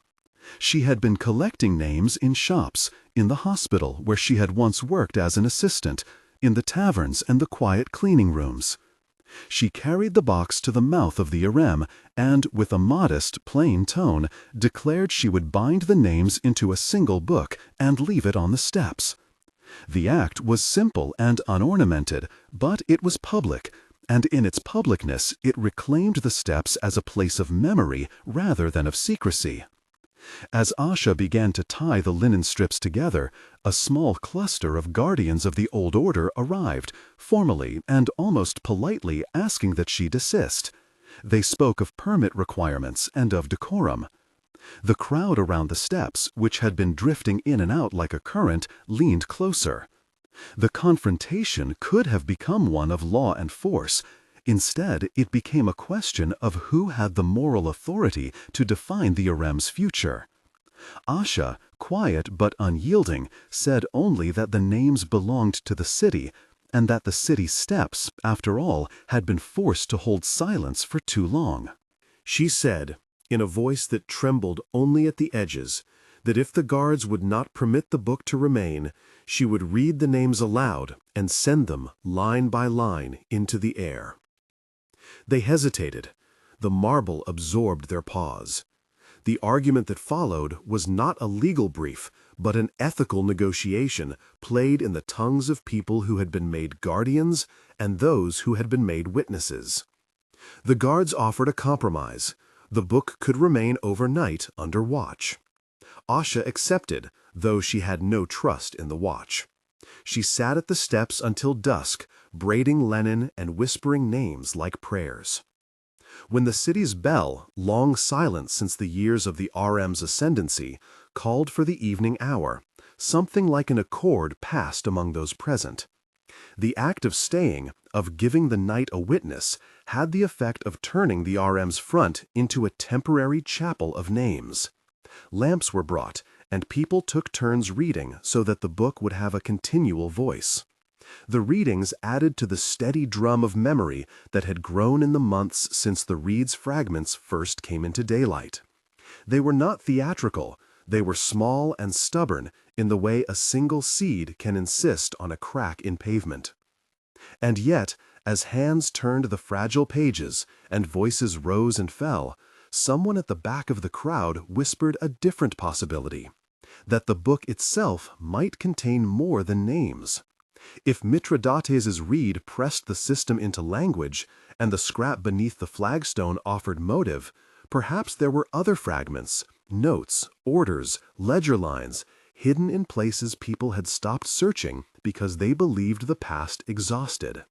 She had been collecting names in shops, in the hospital where she had once worked as an assistant, in the taverns and the quiet cleaning rooms. She carried the box to the mouth of the Harem and, with a modest, plain tone, declared she would bind the names into a single book and leave it on the steps. The act was simple and unornamented, but it was public, and in its publicness it reclaimed the steps as a place of memory rather than of secrecy. As Asha began to tie the linen strips together, a small cluster of guardians of the old order arrived, formally and almost politely asking that she desist. They spoke of permit requirements and of decorum. The crowd around the steps, which had been drifting in and out like a current, leaned closer. The confrontation could have become one of law and force. Instead, it became a question of who had the moral authority to define the Harem's future. Asha, quiet but unyielding, said only that the names belonged to the city, and that the city steps, after all, had been forced to hold silence for too long. She said, in a voice that trembled only at the edges, that if the guards would not permit the book to remain, she would read the names aloud and send them, line by line, into the air. They hesitated. The marble absorbed their pause. The argument that followed was not a legal brief, but an ethical negotiation played in the tongues of people who had been made guardians and those who had been made witnesses. The guards offered a compromise. The book could remain overnight under watch. Asha accepted, though she had no trust in the watch. She sat at the steps until dusk, braiding linen and whispering names like prayers. When the city's bell, long silent since the years of the Harem's ascendancy, called for the evening hour, something like an accord passed among those present. The act of staying, of giving the night a witness, had the effect of turning the Harem's front into a temporary chapel of names. Lamps were brought, and people took turns reading so that the book would have a continual voice. The readings added to the steady drum of memory that had grown in the months since the reed's fragments first came into daylight. They were not theatrical, they were small and stubborn in the way a single seed can insist on a crack in pavement. And yet, as hands turned the fragile pages and voices rose and fell, someone at the back of the crowd whispered a different possibility, that the book itself might contain more than names. If Mithridates's reed pressed the system into language, and the scrap beneath the flagstone offered motive, perhaps there were other fragments, notes, orders, ledger lines, hidden in places people had stopped searching because they believed the past exhausted.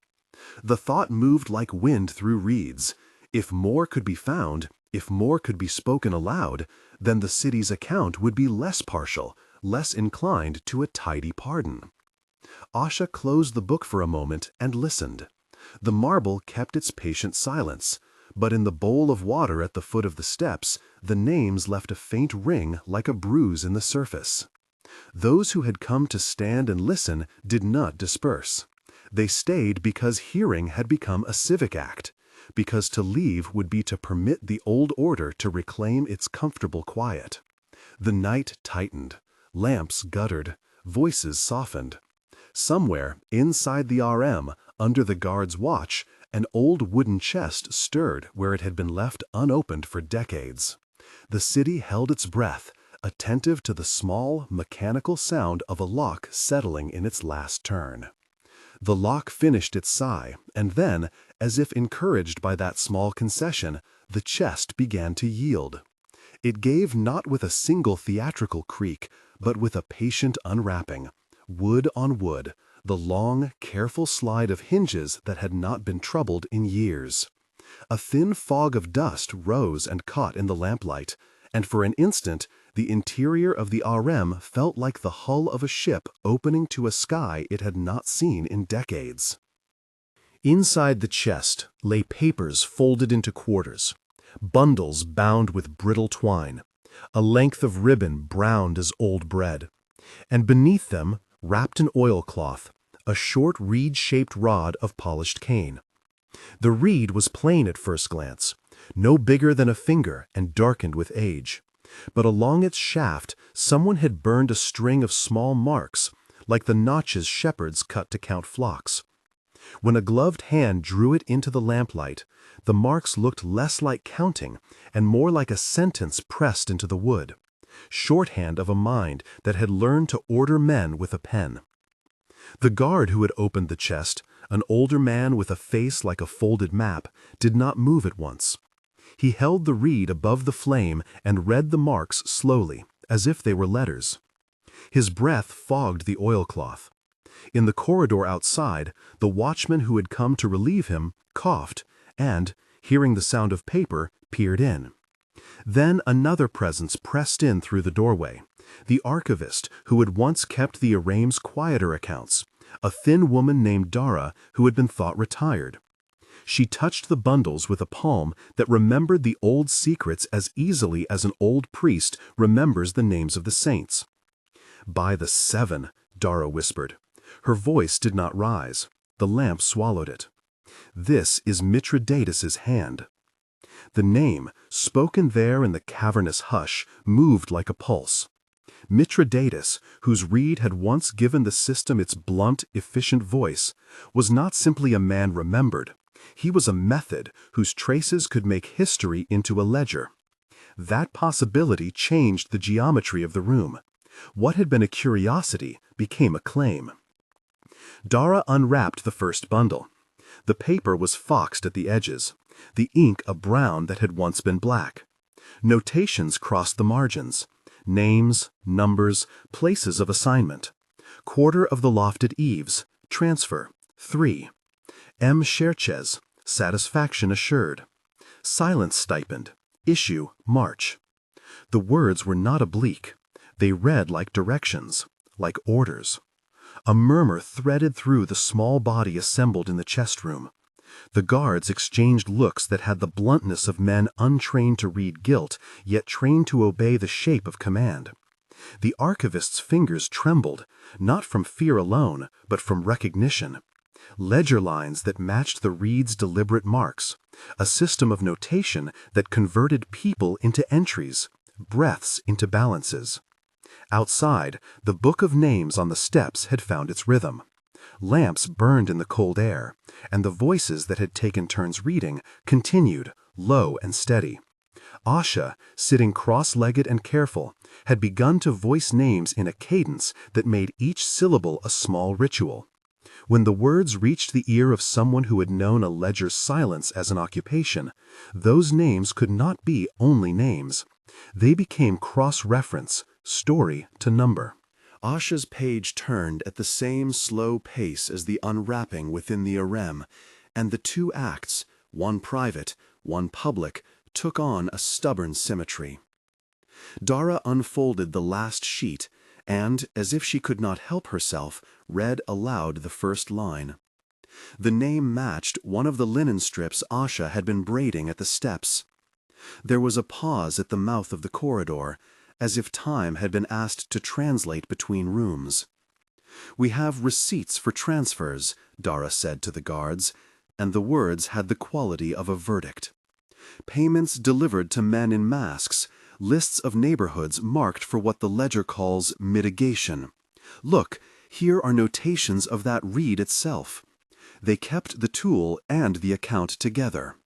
The thought moved like wind through reeds. If more could be found, if more could be spoken aloud, then the city's account would be less partial, less inclined to a tidy pardon. Asha closed the book for a moment and listened. The marble kept its patient silence, but in the bowl of water at the foot of the steps, the names left a faint ring like a bruise in the surface. Those who had come to stand and listen did not disperse. They stayed because hearing had become a civic act, because to leave would be to permit the old order to reclaim its comfortable quiet. The night tightened, lamps guttered, voices softened. Somewhere, inside the Harem, under the guard's watch, an old wooden chest stirred where it had been left unopened for decades. The city held its breath, attentive to the small, mechanical sound of a lock settling in its last turn. The lock finished its sigh, and then, as if encouraged by that small concession, the chest began to yield. It gave not with a single theatrical creak, but with a patient unwrapping, wood on wood, the long, careful slide of hinges that had not been troubled in years. A thin fog of dust rose and caught in the lamplight, and for an instant the interior of the Harem felt like the hull of a ship opening to a sky it had not seen in decades. Inside the chest lay papers folded into quarters, bundles bound with brittle twine, a length of ribbon browned as old bread, and beneath them, wrapped in oilcloth, a short reed-shaped rod of polished cane. The reed was plain at first glance, no bigger than a finger and darkened with age. But along its shaft someone had burned a string of small marks, like the notches shepherds cut to count flocks. When a gloved hand drew it into the lamplight, the marks looked less like counting and more like a sentence pressed into the wood, shorthand of a mind that had learned to order men with a pen. The guard who had opened the chest, an older man with a face like a folded map, did not move at once. He held the reed above the flame and read the marks slowly, as if they were letters. His breath fogged the oilcloth. In the corridor outside, the watchman who had come to relieve him coughed and, hearing the sound of paper, peered in. Then another presence pressed in through the doorway, the archivist who had once kept the Haram's quieter accounts, a thin woman named Dara who had been thought retired. She touched the bundles with a palm that remembered the old secrets as easily as an old priest remembers the names of the saints. "By the 7," Dara whispered. Her voice did not rise. The lamp swallowed it. "This is Mithridates's hand." The name, spoken there in the cavernous hush, moved like a pulse. Mithridates, whose reed had once given the system its blunt, efficient voice, was not simply a man remembered. He was a method whose traces could make history into a ledger. That possibility changed the geometry of the room. What had been a curiosity became a claim. Dara unwrapped the first bundle. The paper was foxed at the edges, the ink a brown that had once been black. Notations crossed the margins. Names, numbers, places of assignment. Quarter of the lofted eaves, transfer, 3. M. Xerxes, satisfaction assured. Silence stipend, issue, March. The words were not oblique. They read like directions, like orders. A murmur threaded through the small body assembled in the chest room. The guards exchanged looks that had the bluntness of men untrained to read guilt, yet trained to obey the shape of command. The archivist's fingers trembled, not from fear alone, but from recognition. Ledger lines that matched the reed's deliberate marks, a system of notation that converted people into entries, breaths into balances. Outside, the book of names on the steps had found its rhythm. Lamps burned in the cold air, and the voices that had taken turns reading continued, low and steady. Asha, sitting cross-legged and careful, had begun to voice names in a cadence that made each syllable a small ritual. When the words reached the ear of someone who had known a ledger's silence as an occupation, those names could not be only names. They became cross-reference, story to number. Asha's page turned at the same slow pace as the unwrapping within the harem, and the two acts, one private, one public, took on a stubborn symmetry. Dara unfolded the last sheet and, as if she could not help herself, read aloud the first line. The name matched one of the linen strips Asha had been braiding at the steps. There was a pause at the mouth of the corridor, as if time had been asked to translate between rooms. "We have receipts for transfers," Dara said to the guards, and the words had the quality of a verdict. "Payments delivered to men in masks, lists of neighborhoods marked for what the ledger calls mitigation. Look, here are notations of that reed itself. They kept the tool and the account together."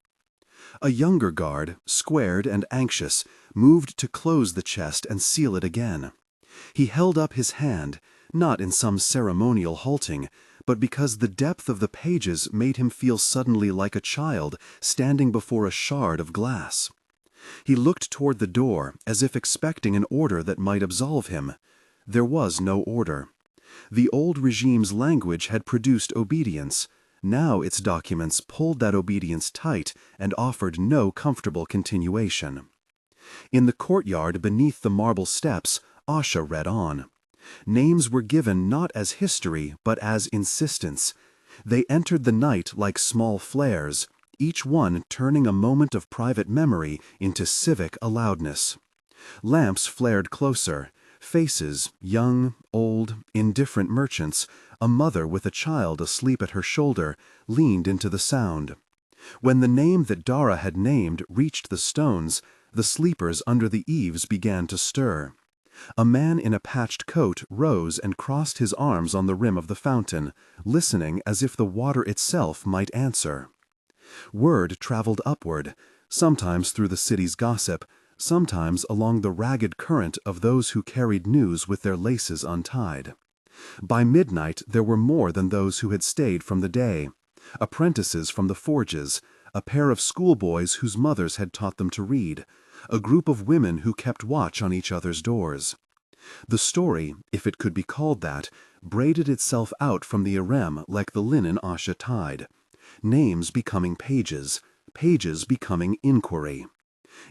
A younger guard, squared and anxious, moved to close the chest and seal it again. He held up his hand, not in some ceremonial halting, but because the depth of the pages made him feel suddenly like a child standing before a shard of glass. He looked toward the door as if expecting an order that might absolve him. There was no order. The old regime's language had produced obedience. Now its documents pulled that obedience tight and offered no comfortable continuation. In the courtyard beneath the marble steps, Asha read on. Names were given not as history, but as insistence. They entered the night like small flares, each one turning a moment of private memory into civic aloudness. Lamps flared closer. Faces, young, old, indifferent merchants, a mother with a child asleep at her shoulder, leaned into the sound. When the name that Dara had named reached the stones, the sleepers under the eaves began to stir. A man in a patched coat rose and crossed his arms on the rim of the fountain, listening as if the water itself might answer. Word traveled upward, sometimes through the city's gossip, sometimes along the ragged current of those who carried news with their laces untied. By midnight there were more than those who had stayed from the day. Apprentices from the forges, a pair of schoolboys whose mothers had taught them to read, a group of women who kept watch on each other's doors. The story, if it could be called that, braided itself out from the harem like the linen Asha tied. Names becoming pages, pages becoming inquiry.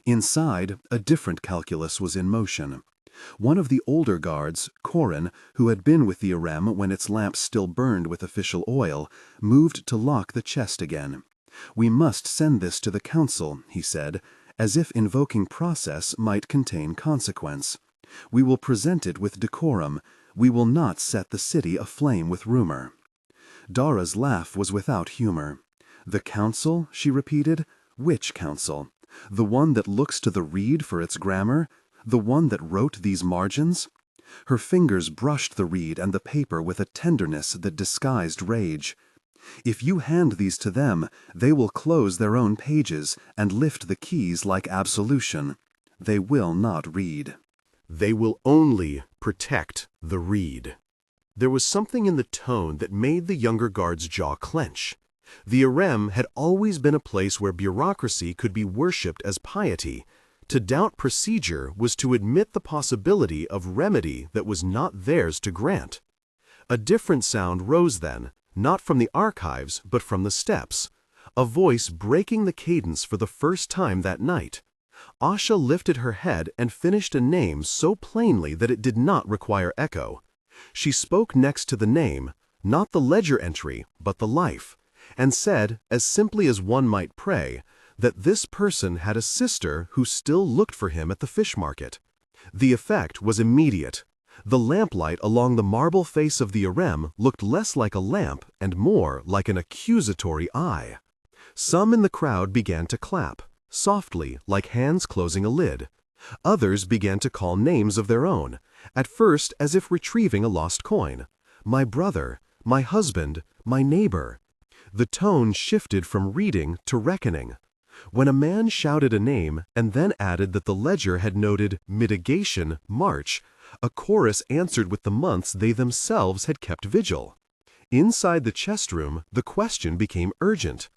Inside, a different calculus was in motion. One of the older guards, Korin, who had been with the harem when its lamps still burned with official oil, moved to lock the chest again. "We must send this to the council," he said, as if invoking process might contain consequence. "We will present it with decorum. We will not set the city aflame with rumor." Dara's laugh was without humor. "The council?" she repeated. "Which council? The one that looks to the reed for its grammar? The one that wrote these margins?" Her fingers brushed the reed and the paper with a tenderness that disguised rage. "If you hand these to them, they will close their own pages and lift the keys like absolution. They will not read. They will only protect the reed." There was something in the tone that made the younger guard's jaw clench. The harem had always been a place where bureaucracy could be worshipped as piety. To doubt procedure was to admit the possibility of remedy that was not theirs to grant. A different sound rose then, not from the archives, but from the steps. A voice breaking the cadence for the first time that night. Asha lifted her head and finished a name so plainly that it did not require echo. She spoke next to the name, not the ledger entry, but the life, and said, as simply as one might pray, that this person had a sister who still looked for him at the fish market. The effect was immediate. The lamplight along the marble face of the Harem looked less like a lamp and more like an accusatory eye. Some in the crowd began to clap, softly, like hands closing a lid. Others began to call names of their own, at first as if retrieving a lost coin. My brother, my husband, my neighbor. The tone shifted from reading to reckoning. When a man shouted a name and then added that the ledger had noted mitigation, March, a chorus answered with the months they themselves had kept vigil. Inside the chest room, the question became urgent.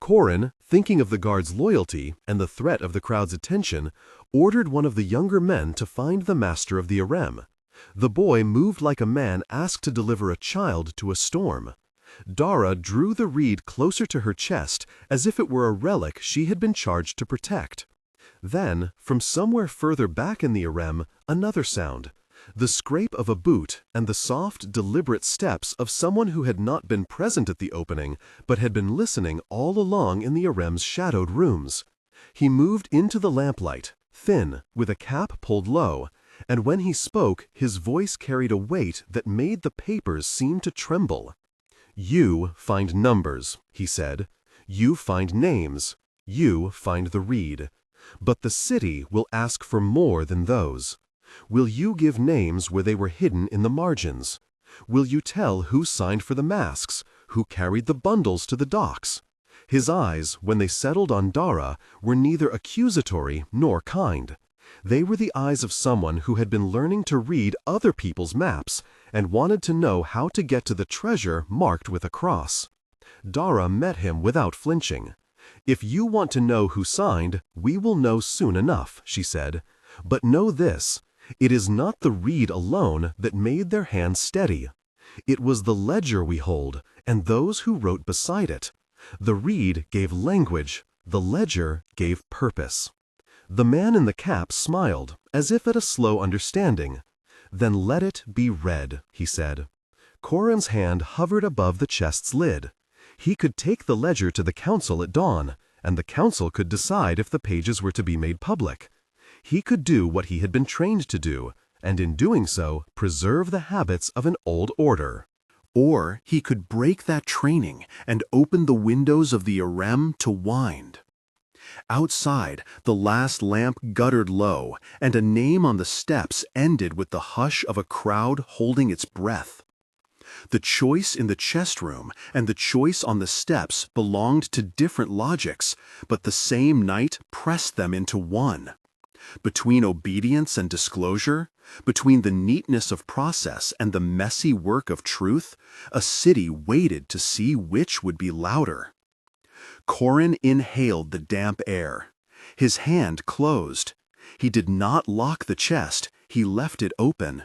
Corin, thinking of the guard's loyalty and the threat of the crowd's attention, ordered one of the younger men to find the master of the Harem. The boy moved like a man asked to deliver a child to a storm. Dara drew the reed closer to her chest as if it were a relic she had been charged to protect. Then, from somewhere further back in the Harem, another sound. The scrape of a boot and the soft, deliberate steps of someone who had not been present at the opening, but had been listening all along in the Harem's shadowed rooms. He moved into the lamplight, thin, with a cap pulled low, and when he spoke, his voice carried a weight that made the papers seem to tremble. "You find numbers," he said. "You find names. You find the reed. But the city will ask for more than those. Will you give names where they were hidden in the margins? Will you tell who signed for the masks, who carried the bundles to the docks?" His eyes, when they settled on Dara, were neither accusatory nor kind. They were the eyes of someone who had been learning to read other people's maps and wanted to know how to get to the treasure marked with a cross. Dara met him without flinching. "If you want to know who signed, we will know soon enough," she said. "But know this. It is not the reed alone that made their hands steady. It was the ledger we hold, and those who wrote beside it. The reed gave language, the ledger gave purpose." The man in the cap smiled, as if at a slow understanding. "Then let it be read," he said. Corin's hand hovered above the chest's lid. He could take the ledger to the council at dawn, and the council could decide if the pages were to be made public. He could do what he had been trained to do, and in doing so, preserve the habits of an old order. Or he could break that training and open the windows of the Harem to wind. Outside, the last lamp guttered low, and a name on the steps ended with the hush of a crowd holding its breath. The choice in the chest room and the choice on the steps belonged to different logics, but the same night pressed them into one. Between obedience and disclosure, between the neatness of process and the messy work of truth, a city waited to see which would be louder. Corin inhaled the damp air. His hand closed. He did not lock the chest, he left it open.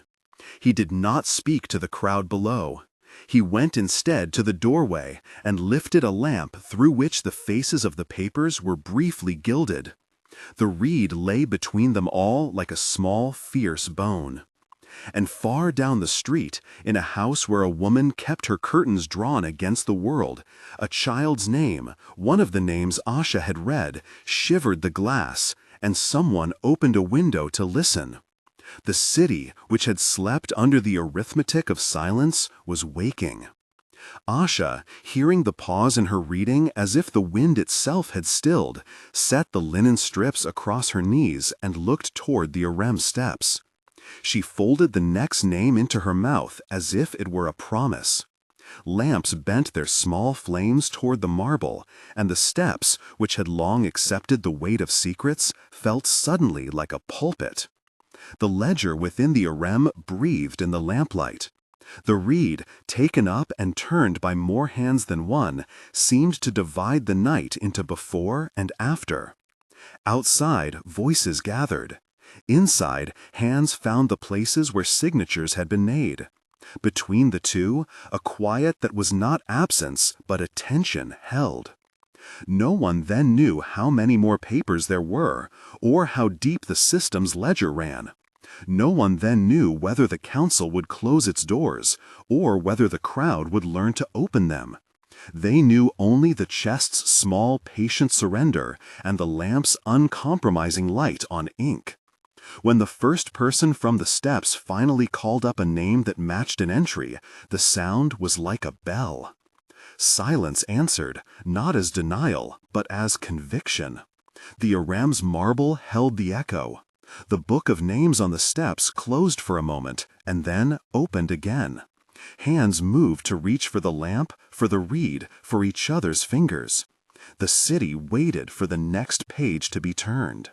He did not speak to the crowd below. He went instead to the doorway and lifted a lamp through which the faces of the papers were briefly gilded. The reed lay between them all like a small, fierce bone. And far down the street, in a house where a woman kept her curtains drawn against the world, a child's name, one of the names Asha had read, shivered the glass, and someone opened a window to listen. The city, which had slept under the arithmetic of silence, was waking. Asha, hearing the pause in her reading as if the wind itself had stilled, set the linen strips across her knees and looked toward the Harem steps. She folded the next name into her mouth as if it were a promise. Lamps bent their small flames toward the marble, and the steps, which had long accepted the weight of secrets, felt suddenly like a pulpit. The ledger within the Harem breathed in the lamplight. The reed, taken up and turned by more hands than one, seemed to divide the night into before and after. Outside, voices gathered. Inside, hands found the places where signatures had been made. Between the two, a quiet that was not absence, but attention held. No one then knew how many more papers there were, or how deep the system's ledger ran. No one then knew whether the council would close its doors, or whether the crowd would learn to open them. They knew only the chest's small, patient surrender and the lamp's uncompromising light on ink. When the first person from the steps finally called up a name that matched an entry, the sound was like a bell. Silence answered, not as denial, but as conviction. The Harem's marble held the echo. The book of names on the steps closed for a moment, and then opened again. Hands moved to reach for the lamp, for the reed, for each other's fingers. The city waited for the next page to be turned.